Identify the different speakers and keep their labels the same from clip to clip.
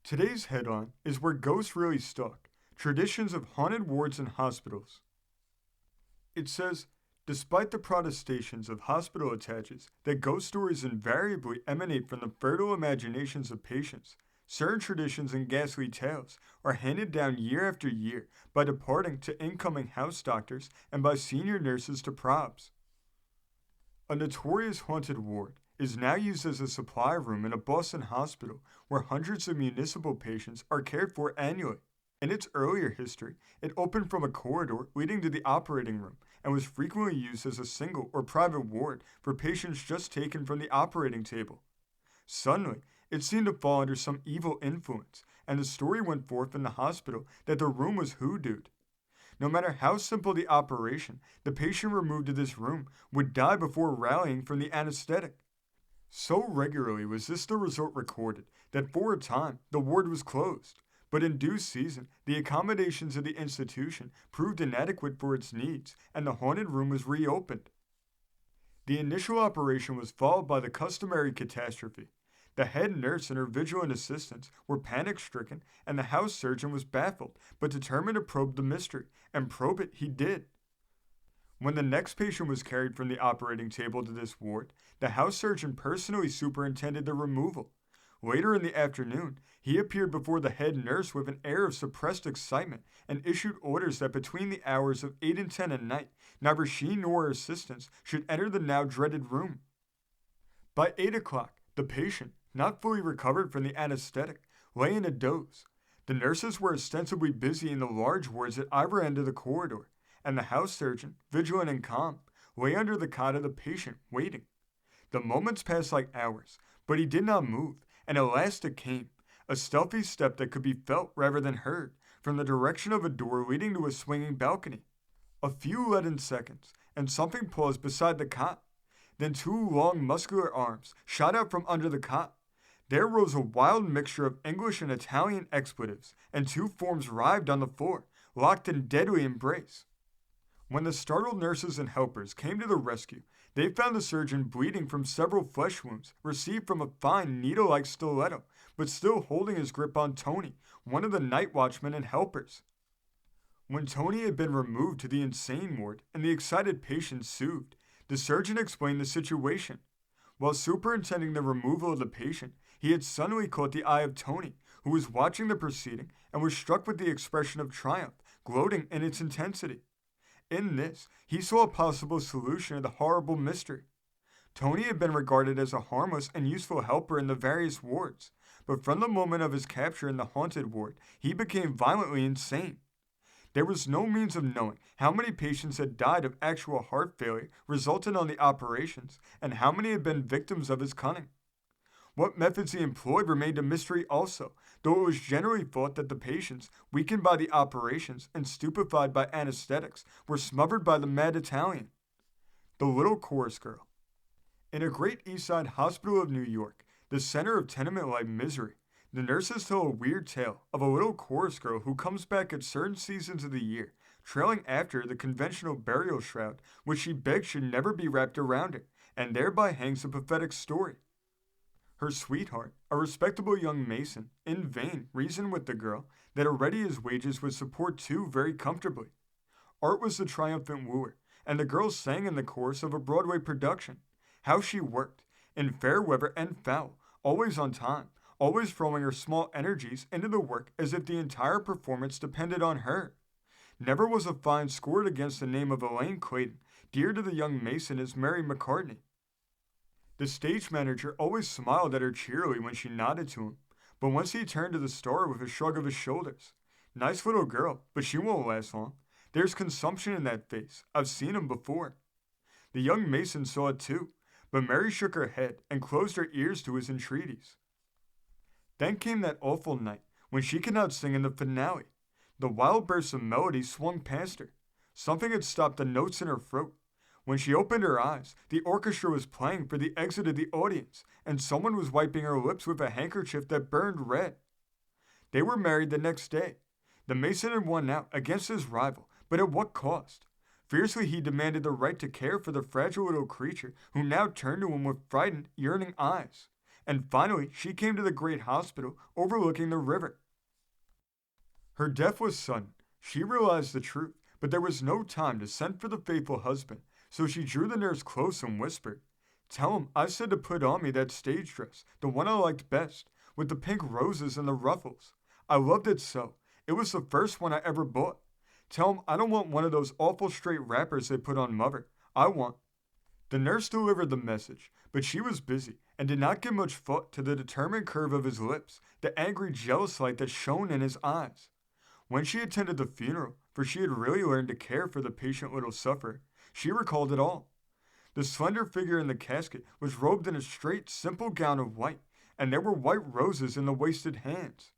Speaker 1: Today's headline is Where Ghosts Really Stuck Traditions of Haunted Wards in Hospitals. It says, despite the protestations of hospital attaches that ghost stories invariably emanate from the fertile imaginations of patients, certain traditions and ghastly tales are handed down year after year by departing to incoming house doctors and by senior nurses to probs. A notorious haunted ward is now used as a supply room in a Boston hospital where hundreds of municipal patients are cared for annually. In its earlier history, it opened from a corridor leading to the operating room and was frequently used as a single or private ward for patients just taken from the operating table. Suddenly, it seemed to fall under some evil influence, and the story went forth in the hospital that the room was hoodooed. No matter how simple the operation, the patient removed to this room would die before rallying from the anesthetic. So regularly was this the result recorded that for a time the ward was closed, but in due season the accommodations of the institution proved inadequate for its needs and the haunted room was reopened. The initial operation was followed by the customary catastrophe. The head nurse and her vigilant assistants were panic-stricken and the house surgeon was baffled but determined to probe the mystery, and probe it he did. When the next patient was carried from the operating table to this ward, the house surgeon personally superintended the removal. Later in the afternoon, he appeared before the head nurse with an air of suppressed excitement and issued orders that between the hours of 8 and 10 at night, neither she nor her assistants should enter the now dreaded room. By 8 o'clock, the patient, not fully recovered from the anesthetic, lay in a doze. The nurses were ostensibly busy in the large wards at either end of the corridor, and the house surgeon, vigilant and calm, lay under the cot of the patient, waiting. The moments passed like hours, but he did not move, and at last it came, a stealthy step that could be felt rather than heard, from the direction of a door leading to a swinging balcony. A few leaden seconds, and something paused beside the cot. Then two long muscular arms shot out from under the cot. There rose a wild mixture of English and Italian expletives, and two forms writhed on the floor, locked in deadly embrace. When the startled nurses and helpers came to the rescue, they found the surgeon bleeding from several flesh wounds received from a fine needle-like stiletto, but still holding his grip on Tony, one of the night watchmen and helpers. When Tony had been removed to the insane ward and the excited patient soothed, the surgeon explained the situation. While superintending the removal of the patient, he had suddenly caught the eye of Tony, who was watching the proceeding and was struck with the expression of triumph, gloating in its intensity. In this, he saw a possible solution to the horrible mystery. Tony had been regarded as a harmless and useful helper in the various wards, but from the moment of his capture in the haunted ward, he became violently insane. There was no means of knowing how many patients had died of actual heart failure resultant on the operations, and how many had been victims of his cunning. What methods he employed remained a mystery also, though it was generally thought that the patients, weakened by the operations and stupefied by anesthetics, were smothered by the mad Italian. The Little Chorus Girl. In a great East Side hospital of New York, the center of tenement-like misery, the nurses tell a weird tale of a little chorus girl who comes back at certain seasons of the year, trailing after the conventional burial shroud, which she begs should never be wrapped around her, and thereby hangs a pathetic story. Her sweetheart, a respectable young mason, in vain reasoned with the girl that already his wages would support two very comfortably. Art was the triumphant wooer, and the girl sang in the chorus of a Broadway production. How she worked, in fair weather and foul, always on time, always throwing her small energies into the work as if the entire performance depended on her. Never was a fine scored against the name of Elaine Clayton, dear to the young mason as Mary McCartney. The stage manager always smiled at her cheerily when she nodded to him, but once he turned to the star with a shrug of his shoulders. Nice little girl, but she won't last long. There's consumption in that face. I've seen him before. The young mason saw it too, but Mary shook her head and closed her ears to his entreaties. Then came that awful night when she could not sing in the finale. The wild bursts of melody swung past her. Something had stopped the notes in her throat. When she opened her eyes, the orchestra was playing for the exit of the audience, and someone was wiping her lips with a handkerchief that burned red. They were married the next day. The mason had won out against his rival, but at what cost? Fiercely he demanded the right to care for the fragile little creature who now turned to him with frightened, yearning eyes. and finally she came to the great hospital overlooking the river. Her death was sudden. She realized the truth, but there was no time to send for the faithful husband, so she drew the nurse close and whispered, "Tell him I said to put on me that stage dress, the one I liked best, with the pink roses and the ruffles. I loved it so. It was the first one I ever bought. Tell him I don't want one of those awful straight wrappers they put on Mother. I want." The nurse delivered the message, but she was busy and did not give much thought to the determined curve of his lips, the angry, jealous light that shone in his eyes. When she attended the funeral, for she had really learned to care for the patient little sufferer, she recalled it all. The slender figure in the casket was robed in a straight, simple gown of white, and there were white roses in the wasted hands.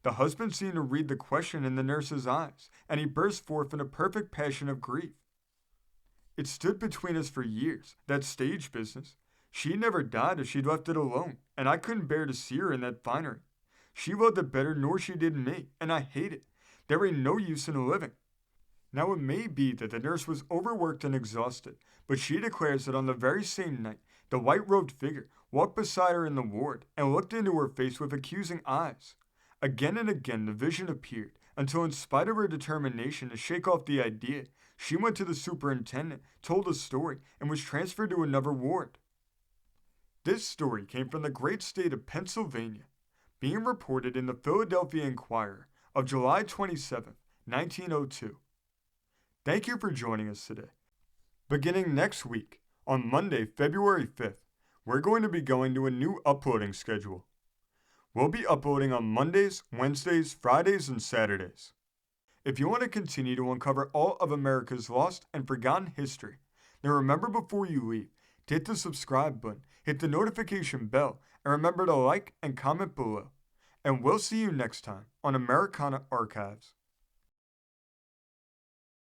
Speaker 1: The husband seemed to read the question in the nurse's eyes, and he burst forth in a perfect passion of grief. "It stood between us for years, that stage business. She never died if she'd left it alone, and I couldn't bear to see her in that finery. She loved it better nor she did me, and I hate it. There ain't no use in living." Now it may be that the nurse was overworked and exhausted, but she declares that on the very same night, the white-robed figure walked beside her in the ward and looked into her face with accusing eyes. Again and again the vision appeared, until in spite of her determination to shake off the idea, she went to the superintendent, told the story, and was transferred to another ward. This story came from the great state of Pennsylvania, being reported in the Philadelphia Inquirer of July 27, 1902. Thank you for joining us today. Beginning next week, on Monday, February 5th, we're going to be going to a new uploading schedule. We'll be uploading on Mondays, Wednesdays, Fridays, and Saturdays. If you want to continue to uncover all of America's lost and forgotten history, then remember before you leave, to hit the subscribe button, hit the notification bell, and remember to like and comment below. And we'll see you next time on Americana Archives.